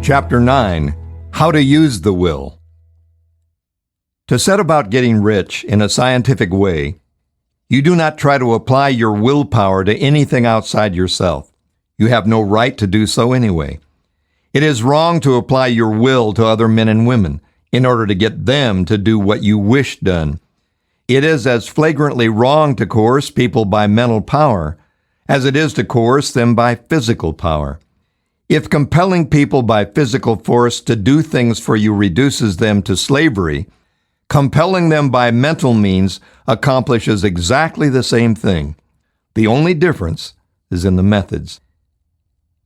Chapter 9. How to Use the Will. To set about getting rich in a scientific way, you do not try to apply your willpower to anything outside yourself. You have no right to do so anyway. It is wrong to apply your will to other men and women in order to get them to do what you wish done. It is as flagrantly wrong to coerce people by mental power as it is to coerce them by physical power. If compelling people by physical force to do things for you reduces them to slavery, compelling them by mental means accomplishes exactly the same thing. The only difference is in the methods.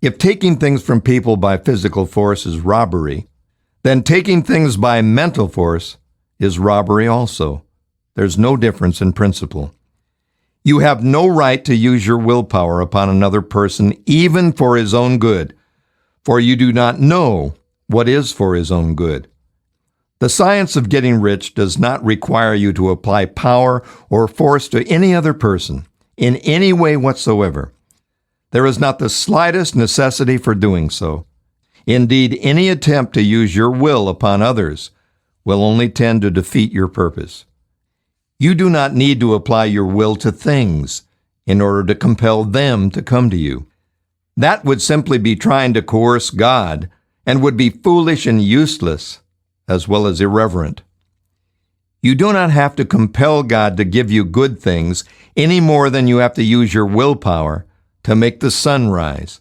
If taking things from people by physical force is robbery, then taking things by mental force is robbery also. There's no difference in principle. You have no right to use your willpower upon another person, even for his own good, for you do not know what is for his own good. The science of getting rich does not require you to apply power or force to any other person in any way whatsoever. There is not the slightest necessity for doing so. Indeed, any attempt to use your will upon others will only tend to defeat your purpose. You do not need to apply your will to things in order to compel them to come to you. That would simply be trying to coerce God and would be foolish and useless, as well as irreverent. You do not have to compel God to give you good things any more than you have to use your willpower to make the sun rise.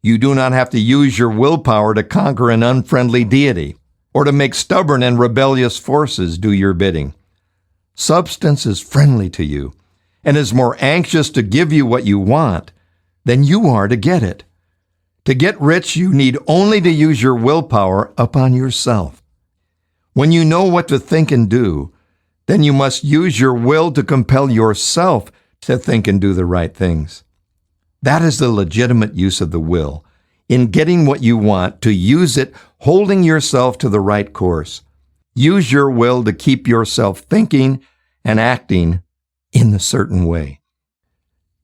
You do not have to use your willpower to conquer an unfriendly deity or to make stubborn and rebellious forces do your bidding. Substance is friendly to you and is more anxious to give you what you want than you are to get it. To get rich, you need only to use your willpower upon yourself. When you know what to think and do, then you must use your will to compel yourself to think and do the right things. That is the legitimate use of the will. In getting what you want, to use it holding yourself to the right course. Use your will to keep yourself thinking and acting in a certain way.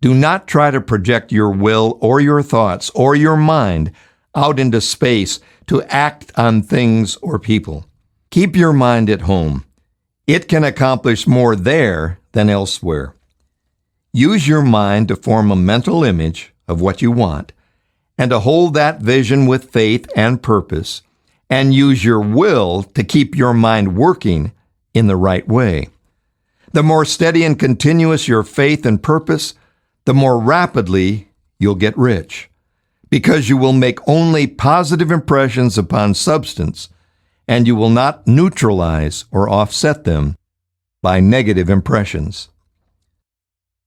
Do not try to project your will or your thoughts or your mind out into space to act on things or people. Keep your mind at home. It can accomplish more there than elsewhere. Use your mind to form a mental image of what you want and to hold that vision with faith and purpose, and use your will to keep your mind working in the right way. The more steady and continuous your faith and purpose, the more rapidly you'll get rich, because you will make only positive impressions upon substance, and you will not neutralize or offset them by negative impressions.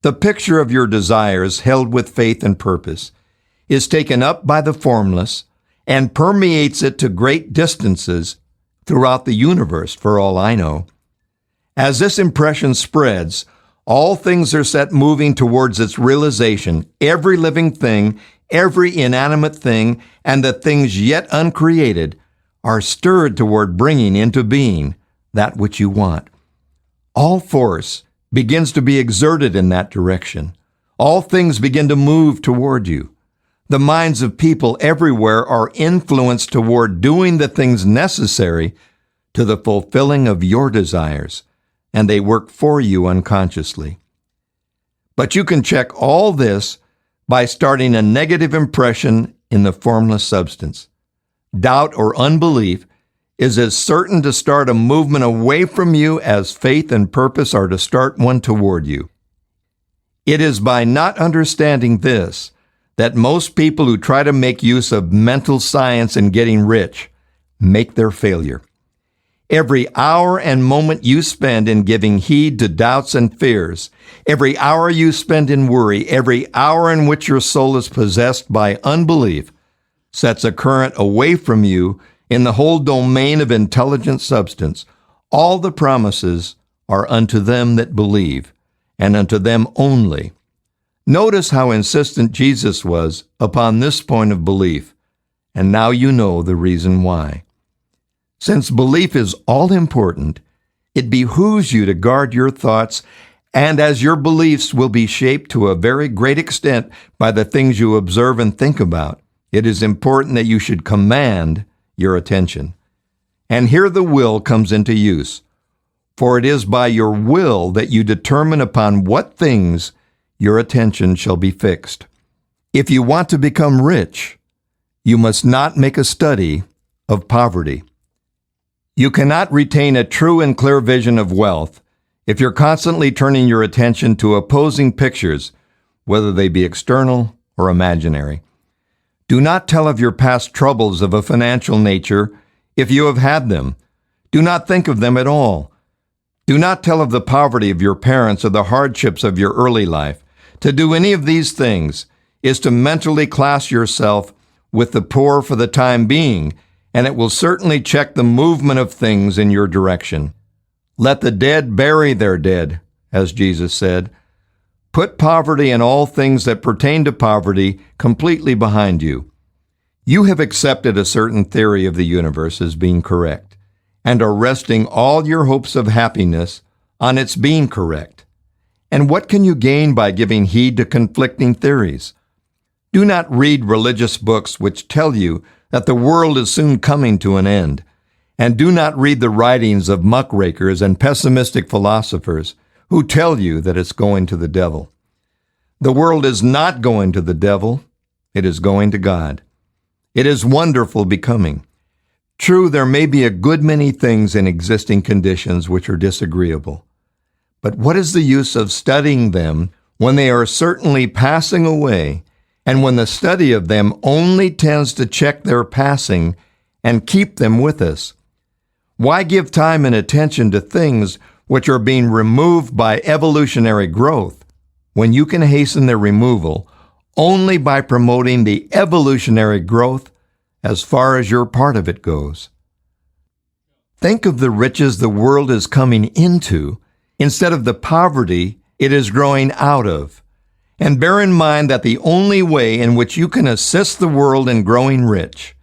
The picture of your desires held with faith and purpose is taken up by the formless and permeates it to great distances throughout the universe, for all I know. As this impression spreads, all things are set moving towards its realization. Every living thing, every inanimate thing, and the things yet uncreated are stirred toward bringing into being that which you want. All force begins to be exerted in that direction. All things begin to move toward you. The minds of people everywhere are influenced toward doing the things necessary to the fulfilling of your desires, and they work for you unconsciously. But you can check all this by starting a negative impression in the formless substance. Doubt or unbelief is as certain to start a movement away from you as faith and purpose are to start one toward you. It is by not understanding this that most people who try to make use of mental science in getting rich make their failure. Every hour and moment you spend in giving heed to doubts and fears, every hour you spend in worry, every hour in which your soul is possessed by unbelief, sets a current away from you in the whole domain of intelligent substance. All the promises are unto them that believe, and unto them only. Notice how insistent Jesus was upon this point of belief, and now you know the reason why. Since belief is all important, it behooves you to guard your thoughts, and as your beliefs will be shaped to a very great extent by the things you observe and think about, it is important that you should command your attention. And here the will comes into use, for it is by your will that you determine upon what things your attention shall be fixed. If you want to become rich, you must not make a study of poverty. You cannot retain a true and clear vision of wealth if you're constantly turning your attention to opposing pictures, whether they be external or imaginary. Do not tell of your past troubles of a financial nature if you have had them. Do not think of them at all. Do not tell of the poverty of your parents or the hardships of your early life. To do any of these things is to mentally class yourself with the poor for the time being, and it will certainly check the movement of things in your direction. Let the dead bury their dead, as Jesus said. Put poverty and all things that pertain to poverty completely behind you. You have accepted a certain theory of the universe as being correct, and are resting all your hopes of happiness on its being correct. And what can you gain by giving heed to conflicting theories? Do not read religious books which tell you that the world is soon coming to an end, and do not read the writings of muckrakers and pessimistic philosophers who tell you that it's going to the devil. The world is not going to the devil, it is going to God. It is wonderful becoming. True, there may be a good many things in existing conditions which are disagreeable, but what is the use of studying them when they are certainly passing away, and when the study of them only tends to check their passing and keep them with us? Why give time and attention to things which are being removed by evolutionary growth, when you can hasten their removal only by promoting the evolutionary growth as far as your part of it goes? Think of the riches the world is coming into instead of the poverty it is growing out of. And bear in mind that the only way in which you can assist the world in growing rich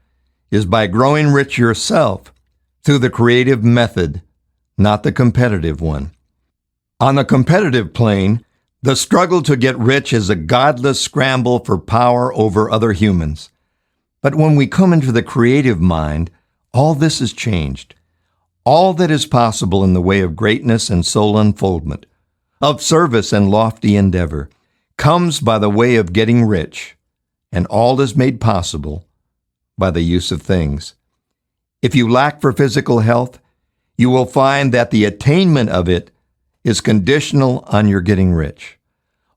is by growing rich yourself through the creative method, not the competitive one. On the competitive plane, the struggle to get rich is a godless scramble for power over other humans. But when we come into the creative mind, all this is changed. All that is possible in the way of greatness and soul unfoldment, of service and lofty endeavor, comes by the way of getting rich, and all is made possible by the use of things. If you lack for physical health, you will find that the attainment of it is conditional on your getting rich.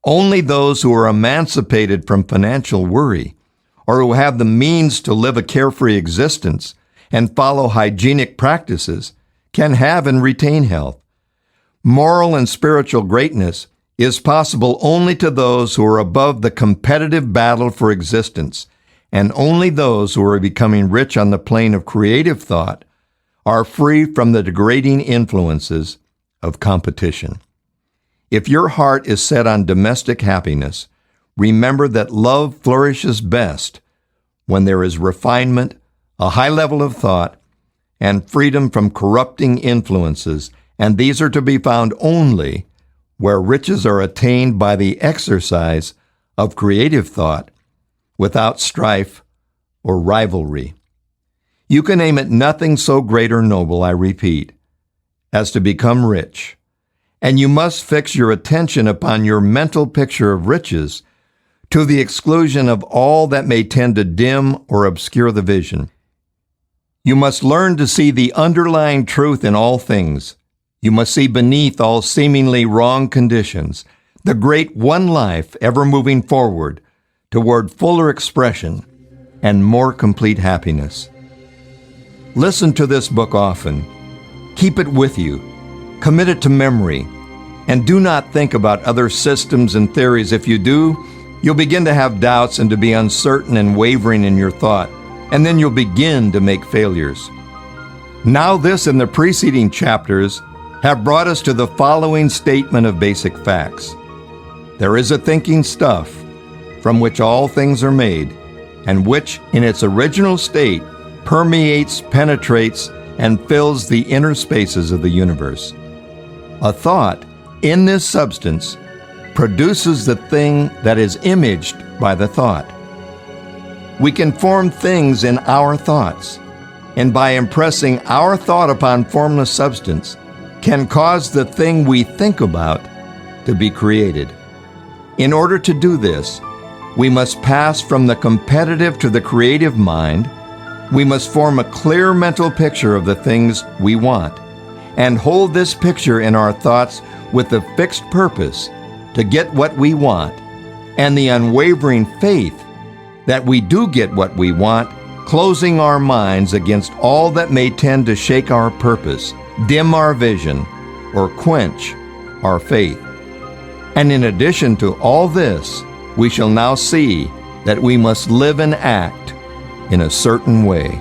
Only those who are emancipated from financial worry, or who have the means to live a carefree existence and follow hygienic practices, can have and retain health. Moral and spiritual greatness is possible only to those who are above the competitive battle for existence, and only those who are becoming rich on the plane of creative thought are free from the degrading influences of competition. If your heart is set on domestic happiness, remember that love flourishes best when there is refinement, a high level of thought, and freedom from corrupting influences, and these are to be found only where riches are attained by the exercise of creative thought without strife or rivalry. You can aim at nothing so great or noble, I repeat, as to become rich, and you must fix your attention upon your mental picture of riches to the exclusion of all that may tend to dim or obscure the vision. You must learn to see the underlying truth in all things. You must see beneath all seemingly wrong conditions the great one life ever moving forward toward fuller expression and more complete happiness. Listen to this book often. Keep it with you. Commit it to memory. And do not think about other systems and theories. If you do, you'll begin to have doubts and to be uncertain and wavering in your thought, and then you'll begin to make failures. Now this and the preceding chapters have brought us to the following statement of basic facts. There is a thinking stuff from which all things are made, and which in its original state permeates, penetrates, and fills the inner spaces of the universe. A thought in this substance produces the thing that is imaged by the thought. We can form things in our thoughts, and by impressing our thought upon formless substance, can cause the thing we think about to be created. In order to do this, we must pass from the competitive to the creative mind. We must form a clear mental picture of the things we want, and hold this picture in our thoughts with the fixed purpose to get what we want, and the unwavering faith that we do get what we want, closing our minds against all that may tend to shake our purpose, dim our vision, or quench our faith. And in addition to all this, we shall now see that we must live and act in a certain way.